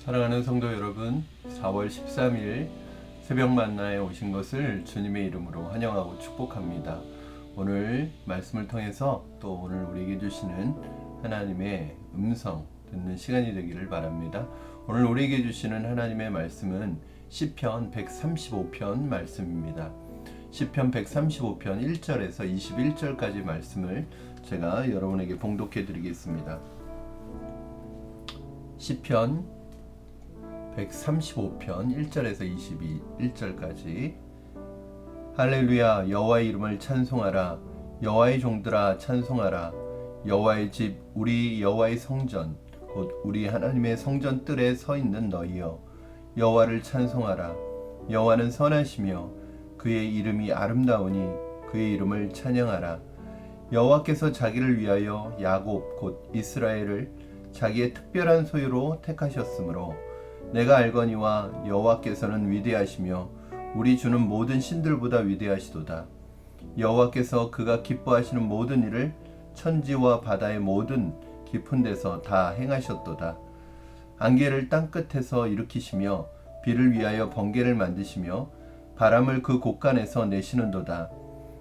사랑하는 성도 여러분, 4월 13일 새벽 만나에 오신 것을 주님의 이름으로 환영하고 축복합니다. 오늘 말씀을 통해서 또 오늘 우리에게 주시는 하나님의 음성 듣는 시간이 되기를 바랍니다. 오늘 우리에게 주시는 하나님의 말씀은 시편 135편 말씀입니다. 시편 135편 1절에서 21절까지 말씀을 제가 여러분에게 봉독해 드리겠습니다. 시편 135편 1절에서 21절까지. 할렐루야, 여호와의 이름을 찬송하라. 여호와의 종들아 찬송하라. 여호와의 집, 우리 여호와의 성전, 곧 우리 하나님의 성전 뜰에 서 있는 너희여, 여호와를 찬송하라. 여호와는 선하시며 그의 이름이 아름다우니 그의 이름을 찬양하라. 여호와께서 자기를 위하여 야곱 곧 이스라엘을 자기의 특별한 소유로 택하셨으므로 내가 알거니와 여호와께서는 위대하시며 우리 주는 모든 신들보다 위대하시도다. 여호와께서 그가 기뻐하시는 모든 일을 천지와 바다의 모든 깊은 데서 다 행하셨도다. 안개를 땅끝에서 일으키시며 비를 위하여 번개를 만드시며 바람을 그 곳간에서 내시는도다.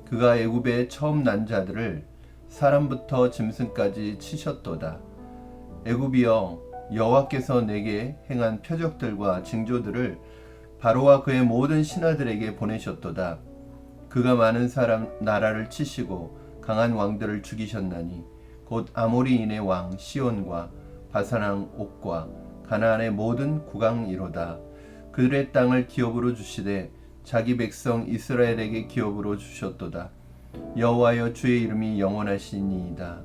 그가 애굽에 처음 난 자들을 사람부터 짐승까지 치셨도다. 애굽이여, 여호와께서 내게 행한 표적들과 징조들을 바로와 그의 모든 신하들에게 보내셨도다. 그가 많은 나라를 치시고 강한 왕들을 죽이셨나니 곧 아모리인의 왕 시온과 바산 왕 옥과 가나안의 모든 국왕이로다. 그들의 땅을 기업으로 주시되 자기 백성 이스라엘에게 기업으로 주셨도다. 여호와여, 주의 이름이 영원하시니이다.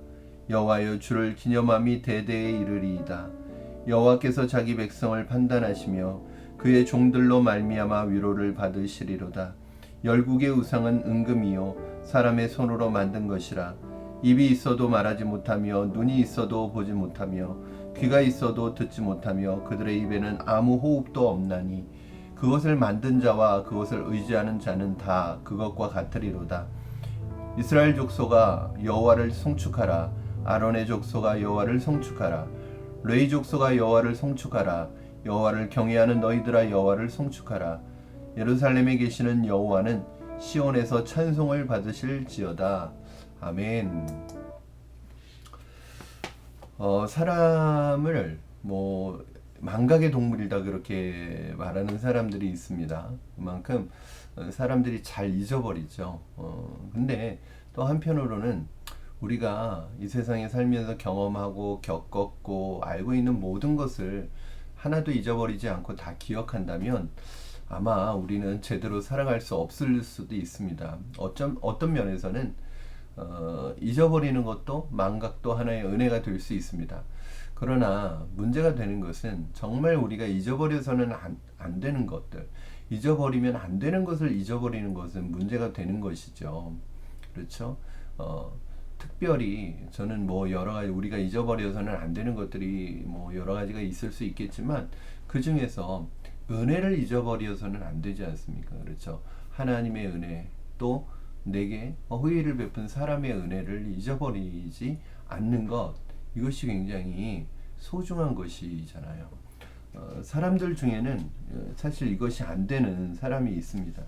여호와여, 주를 기념함이 대대에 이르리이다. 여호와께서 자기 백성을 판단하시며 그의 종들로 말미암아 위로를 받으시리로다. 열국의 우상은 은금이요 사람의 손으로 만든 것이라. 입이 있어도 말하지 못하며 눈이 있어도 보지 못하며 귀가 있어도 듣지 못하며 그들의 입에는 아무 호흡도 없나니 그것을 만든 자와 그것을 의지하는 자는 다 그것과 같으리로다. 이스라엘 족속아, 여호와를 송축하라. 아론의 족속아, 여호와를 송축하라. 레위 족속아, 여호와를 송축하라. 여호와를 경외하는 너희들아, 여호와를 송축하라. 예루살렘에 계시는 여호와는 시온에서 찬송을 받으실지어다. 아멘. 사람을 망각의 동물이다 그렇게 말하는 사람들이 있습니다. 그만큼 사람들이 잘 잊어버리죠. 근데 또 한편으로는 우리가 이 세상에 살면서 경험하고 겪었고 알고 있는 모든 것을 하나도 잊어버리지 않고 다 기억한다면 아마 우리는 제대로 살아갈 수 없을 수도 있습니다. 어떤 면에서는 잊어버리는 것도 망각도 하나의 은혜가 될 수 있습니다. 그러나 문제가 되는 것은 정말 우리가 잊어버려서는 안 되는 것들, 잊어버리면 안 되는 것을 잊어버리는 것은 문제가 되는 것이죠. 그렇죠? 특별히 저는 여러 가지 우리가 잊어버려서는 안 되는 것들이 여러 가지가 있을 수 있겠지만 그 중에서 은혜를 잊어버려서는 안 되지 않습니까? 그렇죠? 하나님의 은혜, 또 내게 호의를 베푼 사람의 은혜를 잊어버리지 않는 것, 이것이 굉장히 소중한 것이잖아요. 사람들 중에는 사실 이것이 안 되는 사람이 있습니다.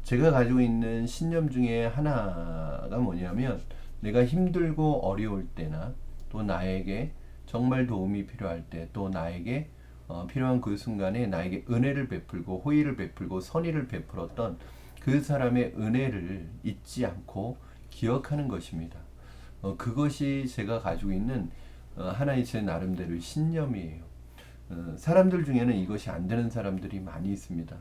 제가 가지고 있는 신념 중에 하나가 뭐냐면, 내가 힘들고 어려울 때나 또 나에게 정말 도움이 필요할 때, 또 나에게 필요한 그 순간에 나에게 은혜를 베풀고 호의를 베풀고 선의를 베풀었던 그 사람의 은혜를 잊지 않고 기억하는 것입니다. 그것이 제가 가지고 있는 하나의 제 나름대로의 신념이에요. 사람들 중에는 이것이 안 되는 사람들이 많이 있습니다.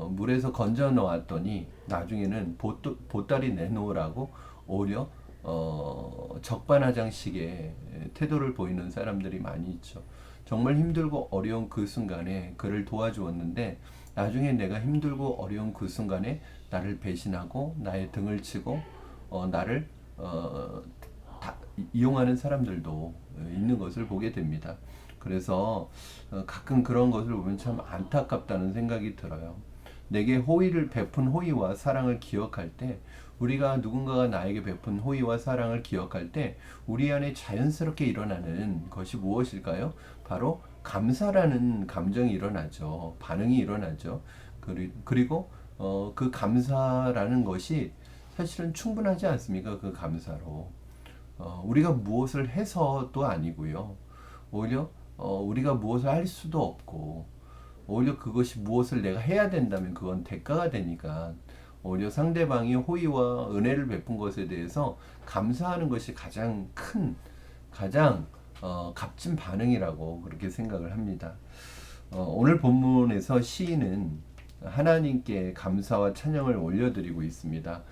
물에서 건져 놓았더니 나중에는 보따리 내놓으라고 오히려 적반하장식의 태도를 보이는 사람들이 많이 있죠. 정말 힘들고 어려운 그 순간에 그를 도와주었는데 나중에 내가 힘들고 어려운 그 순간에 나를 배신하고 나의 등을 치고 나를 이용하는 사람들도 있는 것을 보게 됩니다. 그래서 가끔 그런 것을 보면 참 안타깝다는 생각이 들어요. 내게 호의를 베푼 호의와 사랑을 기억할 때 우리가 누군가가 나에게 베푼 호의와 사랑을 기억할 때 우리 안에 자연스럽게 일어나는 것이 무엇일까요? 바로 감사라는 감정이 일어나죠. 반응이 일어나죠. 그리고 그 감사라는 것이 사실은 충분하지 않습니까? 그 감사로. 우리가 무엇을 해서도 아니고요. 오히려 우리가 무엇을 할 수도 없고, 오히려 그것이 무엇을 내가 해야 된다면 그건 대가가 되니까 오히려 상대방이 호의와 은혜를 베푼 것에 대해서 감사하는 것이 가장 큰, 가장 값진 반응이라고 그렇게 생각을 합니다. 오늘 본문에서 시인은 하나님께 감사와 찬양을 올려드리고 있습니다.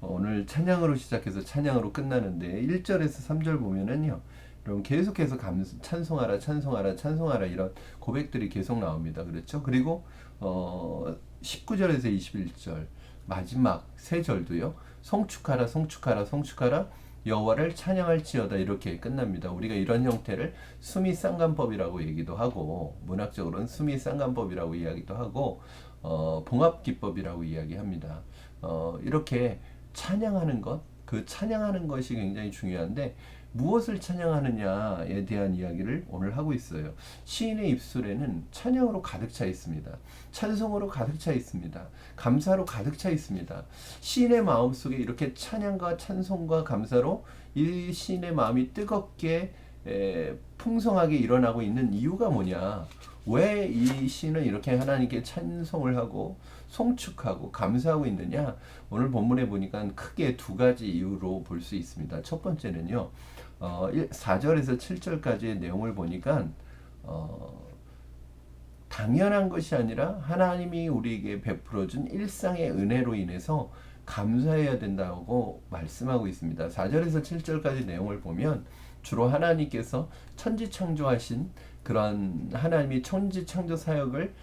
오늘 찬양으로 시작해서 찬양으로 끝나는데 1절에서 3절 보면은요. 여러분 계속해서 찬송하라 찬송하라 찬송하라 이런 고백들이 계속 나옵니다. 그렇죠? 그리고 19절에서 21절 마지막 세 절도요. 송축하라 송축하라 송축하라 여호와를 찬양할지어다 이렇게 끝납니다. 우리가 이런 형태를 수미쌍간법이라고 얘기도 하고 문학적으로는 수미쌍간법이라고 이야기도 하고 봉합기법이라고 이야기합니다. 이렇게 찬양하는 것, 그 찬양하는 것이 굉장히 중요한데 무엇을 찬양하느냐에 대한 이야기를 오늘 하고 있어요. 시인의 입술에는 찬양으로 가득 차 있습니다. 찬송으로 가득 차 있습니다. 감사로 가득 차 있습니다. 시인의 마음속에 이렇게 찬양과 찬송과 감사로 이 시인의 마음이 뜨겁게 풍성하게 일어나고 있는 이유가 뭐냐? 왜 이 시인은 이렇게 하나님께 찬송을 하고 송축하고 감사하고 있느냐? 오늘 본문에 보니까 크게 두 가지 이유로 볼 수 있습니다. 첫 번째는요. 4절에서 7절까지의 내용을 보니까 당연한 것이 아니라 하나님이 우리에게 베풀어준 일상의 은혜로 인해서 감사해야 된다고 말씀하고 있습니다. 4절에서 7절까지 내용을 보면 주로 하나님께서 천지창조하신 그런 하나님이 천지창조 사역을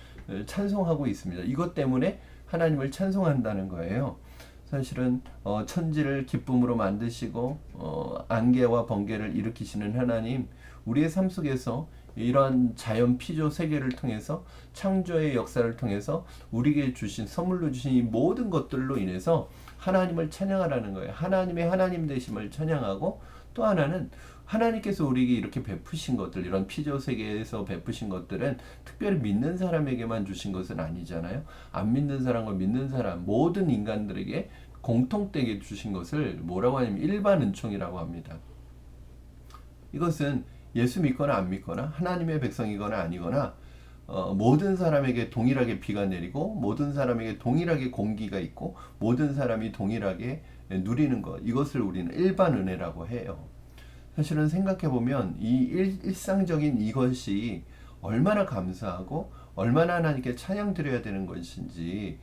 찬송하고 있습니다. 이것 때문에 하나님을 찬송한다는 거예요. 사실은 천지를 기쁨으로 만드시고 안개와 번개를 일으키시는 하나님, 우리의 삶 속에서 이러한 자연 피조 세계를 통해서 창조의 역사를 통해서 우리에게 주신 선물로 주신 이 모든 것들로 인해서 하나님을 찬양하라는 거예요. 하나님의 하나님 되심을 찬양하고 또 하나는 하나님께서 우리에게 이렇게 베푸신 것들, 이런 피조 세계에서 베푸신 것들은 특별히 믿는 사람에게만 주신 것은 아니잖아요. 안 믿는 사람과 믿는 사람, 모든 인간들에게 공통되게 주신 것을 뭐라고 하냐면 일반 은총이라고 합니다. 이것은 예수 믿거나 안 믿거나 하나님의 백성이거나 아니거나 모든 사람에게 동일하게 비가 내리고 모든 사람에게 동일하게 공기가 있고 모든 사람이 동일하게 누리는 것, 이것을 우리는 일반 은혜라고 해요. 사실은 생각해보면 이 일상적인 이것이 얼마나 감사하고 얼마나 하나님께 찬양 드려야 되는 것인지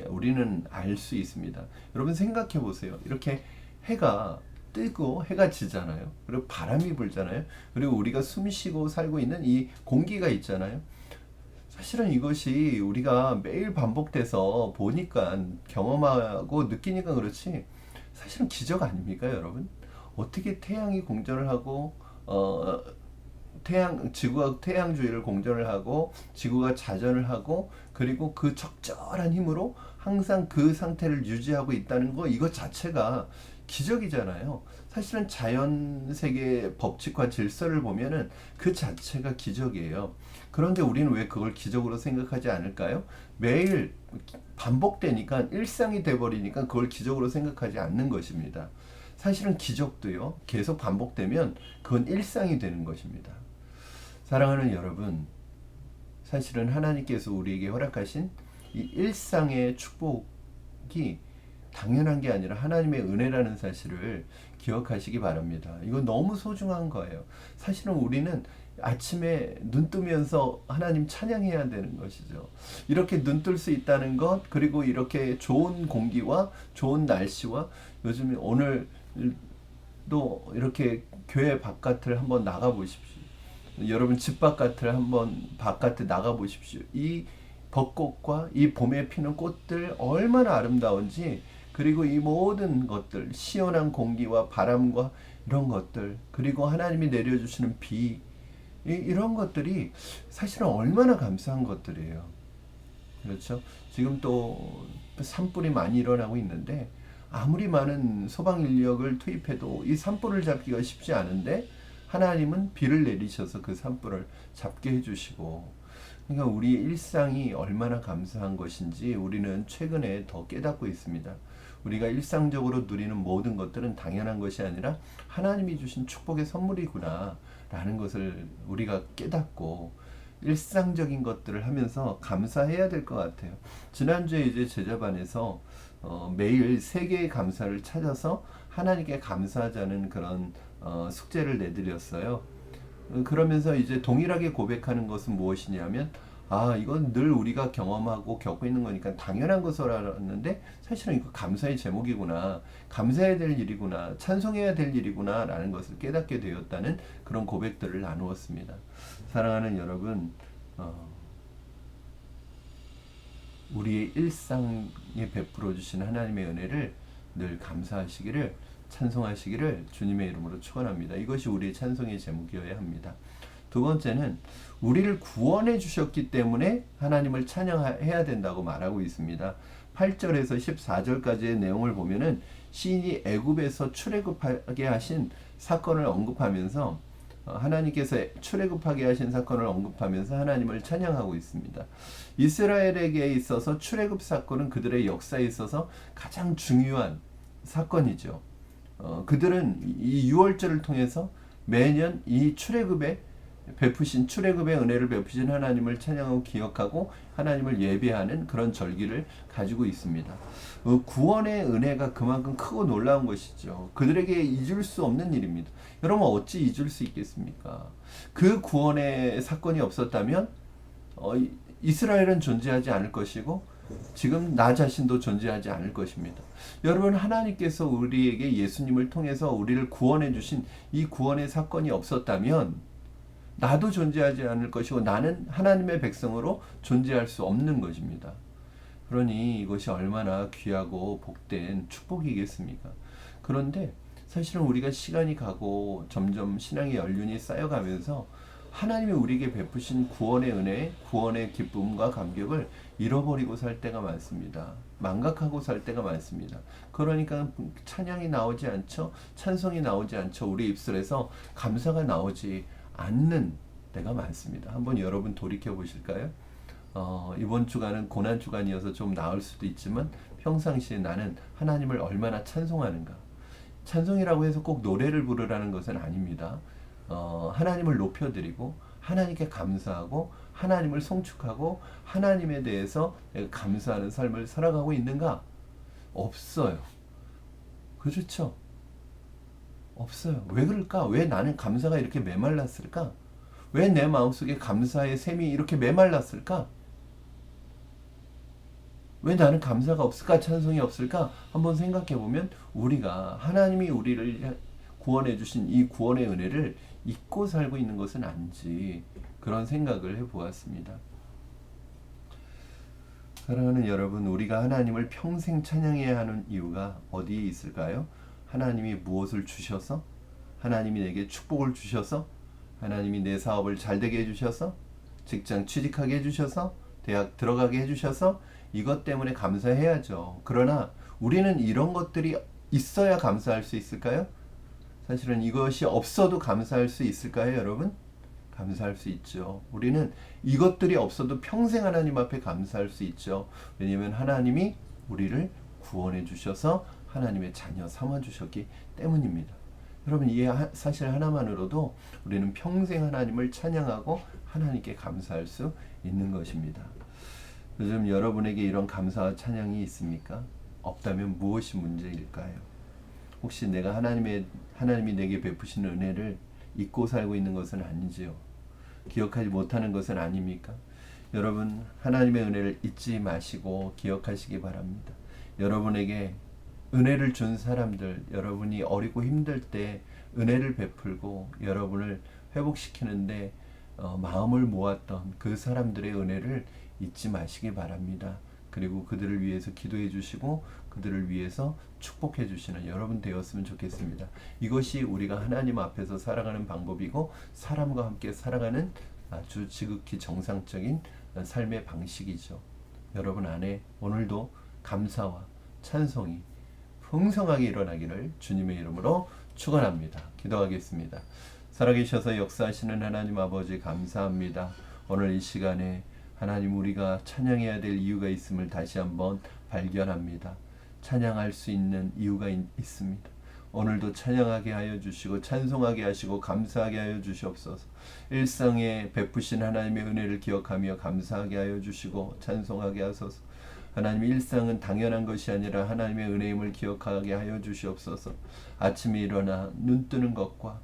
우리는 알 수 있습니다. 여러분 생각해보세요. 이렇게 해가 뜨고 해가 지잖아요. 그리고 바람이 불잖아요. 그리고 우리가 숨쉬고 살고 있는 이 공기가 있잖아요. 사실은 이것이 우리가 매일 반복돼서 보니까 경험하고 느끼니까 그렇지 사실은 기적 아닙니까, 여러분? 어떻게 태양이 공전을 하고 지구가 태양주위를 공전을 하고 지구가 자전을 하고 그리고 그 적절한 힘으로 항상 그 상태를 유지하고 있다는 거, 이것 자체가 기적이잖아요. 사실은 자연 세계의 법칙과 질서를 보면은 그 자체가 기적이에요. 그런데 우리는 왜 그걸 기적으로 생각하지 않을까요? 매일 반복되니까 일상이 돼버리니까 그걸 기적으로 생각하지 않는 것입니다. 사실은 기적도요, 계속 반복되면 그건 일상이 되는 것입니다. 사랑하는 여러분, 사실은 하나님께서 우리에게 허락하신 이 일상의 축복이 당연한 게 아니라 하나님의 은혜라는 사실을 기억하시기 바랍니다. 이건 너무 소중한 거예요. 사실은 우리는 아침에 눈 뜨면서 하나님 찬양해야 되는 것이죠. 이렇게 눈 뜰 수 있다는 것, 그리고 이렇게 좋은 공기와 좋은 날씨와 요즘 오늘도 이렇게 교회 바깥을 한번 나가 보십시오. 여러분 집 바깥을 한번 바깥에 나가 보십시오. 이 벚꽃과 이 봄에 피는 꽃들 얼마나 아름다운지, 그리고 이 모든 것들, 시원한 공기와 바람과 이런 것들, 그리고 하나님이 내려주시는 비, 이런 것들이 사실은 얼마나 감사한 것들이에요. 그렇죠? 지금 또 산불이 많이 일어나고 있는데 아무리 많은 소방 인력을 투입해도 이 산불을 잡기가 쉽지 않은데 하나님은 비를 내리셔서 그 산불을 잡게 해주시고, 그러니까 우리 일상이 얼마나 감사한 것인지 우리는 최근에 더 깨닫고 있습니다. 우리가 일상적으로 누리는 모든 것들은 당연한 것이 아니라 하나님이 주신 축복의 선물이구나 라는 것을 우리가 깨닫고 일상적인 것들을 하면서 감사해야 될 것 같아요. 지난주에 이제 제자반에서 매일 3개의 감사를 찾아서 하나님께 감사하자는 그런 숙제를 내드렸어요. 그러면서 이제 동일하게 고백하는 것은 무엇이냐면, 이건 늘 우리가 경험하고 겪고 있는 거니까 당연한 것을 알았는데 사실은 이거 감사의 제목이구나, 감사해야 될 일이구나, 찬송해야 될 일이구나 라는 것을 깨닫게 되었다는 그런 고백들을 나누었습니다. 사랑하는 여러분, 우리의 일상에 베풀어 주신 하나님의 은혜를 늘 감사하시기를, 찬송하시기를 주님의 이름으로 축원합니다. 이것이 우리의 찬송의 제목이어야 합니다. 두 번째는 우리를 구원해 주셨기 때문에 하나님을 찬양해야 된다고 말하고 있습니다. 8절에서 14절까지의 내용을 보면은 시인이 애굽에서 출애굽하게 하신 사건을 언급하면서 하나님께서 출애굽하게 하신 사건을 언급하면서 하나님을 찬양하고 있습니다. 이스라엘에게 있어서 출애굽 사건은 그들의 역사에 있어서 가장 중요한 사건이죠. 그들은 이 유월절을 통해서 매년 이 출애굽의 은혜를 베푸신 하나님을 찬양하고 기억하고 하나님을 예배하는 그런 절기를 가지고 있습니다. 구원의 은혜가 그만큼 크고 놀라운 것이죠. 그들에게 잊을 수 없는 일입니다. 여러분, 어찌 잊을 수 있겠습니까? 그 구원의 사건이 없었다면 이스라엘은 존재하지 않을 것이고 지금 나 자신도 존재하지 않을 것입니다. 여러분, 하나님께서 우리에게 예수님을 통해서 우리를 구원해 주신 이 구원의 사건이 없었다면 나도 존재하지 않을 것이고 나는 하나님의 백성으로 존재할 수 없는 것입니다. 그러니 이것이 얼마나 귀하고 복된 축복이겠습니까? 그런데 사실은 우리가 시간이 가고 점점 신앙의 연륜이 쌓여가면서 하나님이 우리에게 베푸신 구원의 은혜, 구원의 기쁨과 감격을 잃어버리고 살 때가 많습니다. 망각하고 살 때가 많습니다. 그러니까 찬양이 나오지 않죠. 찬송이 나오지 않죠. 우리 입술에서 감사가 나오지 않는 때가 많습니다. 한번 여러분 돌이켜 보실까요? 이번 주간은 고난 주간이어서 좀 나을 수도 있지만 평상시에 나는 하나님을 얼마나 찬송하는가. 찬송이라고 해서 꼭 노래를 부르라는 것은 아닙니다. 하나님을 높여드리고 하나님께 감사하고 하나님을 송축하고 하나님에 대해서 감사하는 삶을 살아가고 있는가? 없어요. 그렇죠? 없어요. 왜 그럴까? 왜 나는 감사가 이렇게 메말랐을까? 왜 내 마음속에 감사의 샘이 이렇게 메말랐을까? 왜 나는 감사가 없을까? 찬송이 없을까? 한번 생각해 보면 우리가 하나님이 우리를 구원해 주신 이 구원의 은혜를 잊고 살고 있는 것은 아닌지 그런 생각을 해보았습니다. 사랑하는 여러분, 우리가 하나님을 평생 찬양해야 하는 이유가 어디에 있을까요? 하나님이 무엇을 주셔서? 하나님이 내게 축복을 주셔서? 하나님이 내 사업을 잘 되게 해주셔서? 직장 취직하게 해주셔서? 대학 들어가게 해주셔서? 이것 때문에 감사해야죠. 그러나 우리는 이런 것들이 있어야 감사할 수 있을까요? 사실은 이것이 없어도 감사할 수 있을까요, 여러분? 감사할 수 있죠. 우리는 이것들이 없어도 평생 하나님 앞에 감사할 수 있죠. 왜냐하면 하나님이 우리를 구원해 주셔서 하나님의 자녀 삼아 주셨기 때문입니다. 여러분, 이 사실 하나만으로도 우리는 평생 하나님을 찬양하고 하나님께 감사할 수 있는 것입니다. 요즘 여러분에게 이런 감사와 찬양이 있습니까? 없다면 무엇이 문제일까요? 혹시 내가 하나님이 내게 베푸시는 은혜를 잊고 살고 있는 것은 아니지요? 기억하지 못하는 것은 아닙니까? 여러분, 하나님의 은혜를 잊지 마시고 기억하시기 바랍니다. 여러분에게 은혜를 준 사람들, 여러분이 어리고 힘들 때 은혜를 베풀고 여러분을 회복시키는데 마음을 모았던 그 사람들의 은혜를 잊지 마시기 바랍니다. 그리고 그들을 위해서 기도해 주시고 그들을 위해서 축복해 주시는 여러분 되었으면 좋겠습니다. 이것이 우리가 하나님 앞에서 살아가는 방법이고 사람과 함께 살아가는 아주 지극히 정상적인 삶의 방식이죠. 여러분 안에 오늘도 감사와 찬송이 풍성하게 일어나기를 주님의 이름으로 축원합니다. 기도하겠습니다. 살아계셔서 역사하시는 하나님 아버지 감사합니다. 오늘 이 시간에 하나님 우리가 찬양해야 될 이유가 있음을 다시 한번 발견합니다. 찬양할 수 있는 이유가 있습니다. 오늘도 찬양하게 하여 주시고 찬송하게 하시고 감사하게 하여 주시옵소서. 일상에 베푸신 하나님의 은혜를 기억하며 감사하게 하여 주시고 찬송하게 하소서. 하나님 일상은 당연한 것이 아니라 하나님의 은혜임을 기억하게 하여 주시옵소서. 아침에 일어나 눈 뜨는 것과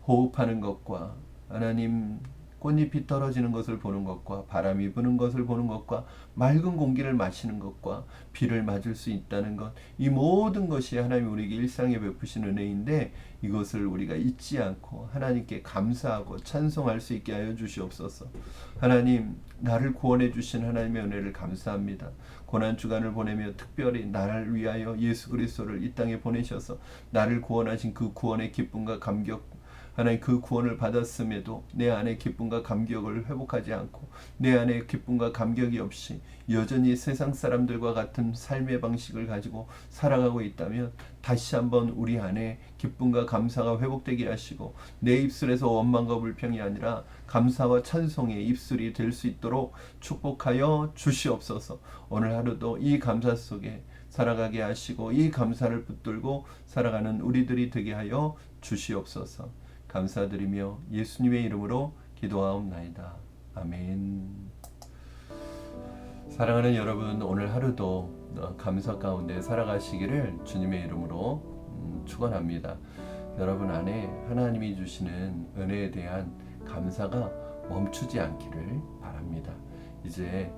호흡하는 것과 하나님 꽃잎이 떨어지는 것을 보는 것과 바람이 부는 것을 보는 것과 맑은 공기를 마시는 것과 비를 맞을 수 있다는 것, 이 모든 것이 하나님 우리에게 일상에 베푸신 은혜인데 이것을 우리가 잊지 않고 하나님께 감사하고 찬송할 수 있게 하여 주시옵소서. 하나님 나를 구원해 주신 하나님의 은혜를 감사합니다. 고난주간을 보내며 특별히 나를 위하여 예수 그리스도를 이 땅에 보내셔서 나를 구원하신 그 구원의 기쁨과 감격, 하나님 그 구원을 받았음에도 내 안에 기쁨과 감격을 회복하지 않고 내 안에 기쁨과 감격이 없이 여전히 세상 사람들과 같은 삶의 방식을 가지고 살아가고 있다면 다시 한번 우리 안에 기쁨과 감사가 회복되게 하시고 내 입술에서 원망과 불평이 아니라 감사와 찬송의 입술이 될 수 있도록 축복하여 주시옵소서. 오늘 하루도 이 감사 속에 살아가게 하시고 이 감사를 붙들고 살아가는 우리들이 되게 하여 주시옵소서. 감사드리며 예수님의 이름으로 기도하옵나이다. 아멘. 사랑하는 여러분, 오늘 하루도 감사 가운데 살아가시기를 주님의 이름으로 축원합니다. 여러분 안에 하나님이 주시는 은혜에 대한 감사가 멈추지 않기를 바랍니다. 이제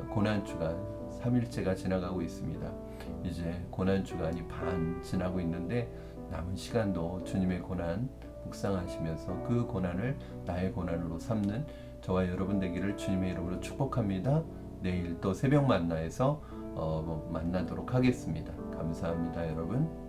고난주간 3일째가 지나가고 있습니다. 이제 고난주간이 반 지나고 있는데 남은 시간도 주님의 고난 묵상하시면서 그 고난을 나의 고난으로 삼는 저와 여러분 되기를 주님의 이름으로 축복합니다. 내일 또 새벽 만나에서 만나도록 하겠습니다. 감사합니다, 여러분.